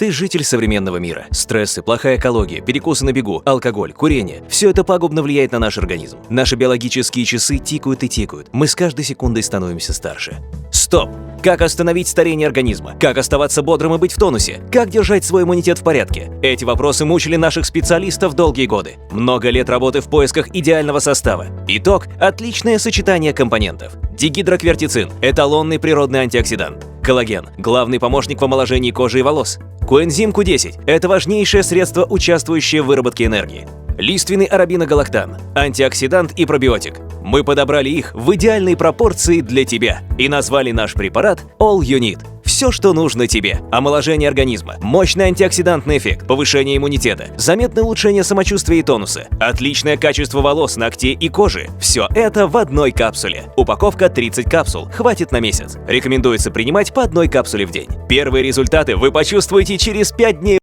Ты житель современного мира. Стрессы, плохая экология, перекусы на бегу, алкоголь, курение – все это пагубно влияет на наш организм. Наши биологические часы тикают и тикают. Мы с каждой секундой становимся старше. Стоп! Как остановить старение организма? Как оставаться бодрым и быть в тонусе? Как держать свой иммунитет в порядке? Эти вопросы мучили наших специалистов долгие годы. Много лет работы в поисках идеального состава. Итог – отличное сочетание компонентов. Дигидроквертицин – эталонный природный антиоксидант. Коллаген – главный помощник в омоложении кожи и волос. Коэнзим Q10 – это важнейшее средство, участвующее в выработке энергии. Лиственный арабиногалактан – антиоксидант и пробиотик. Мы подобрали их в идеальной пропорции для тебя и назвали наш препарат All You Need. Все, что нужно тебе. Омоложение организма, мощный антиоксидантный эффект, повышение иммунитета, заметное улучшение самочувствия и тонуса, отличное качество волос, ногтей и кожи. Все это в одной капсуле. Упаковка 30 капсул, хватит на месяц. Рекомендуется принимать по одной капсуле в день. Первые результаты вы почувствуете через 5 дней.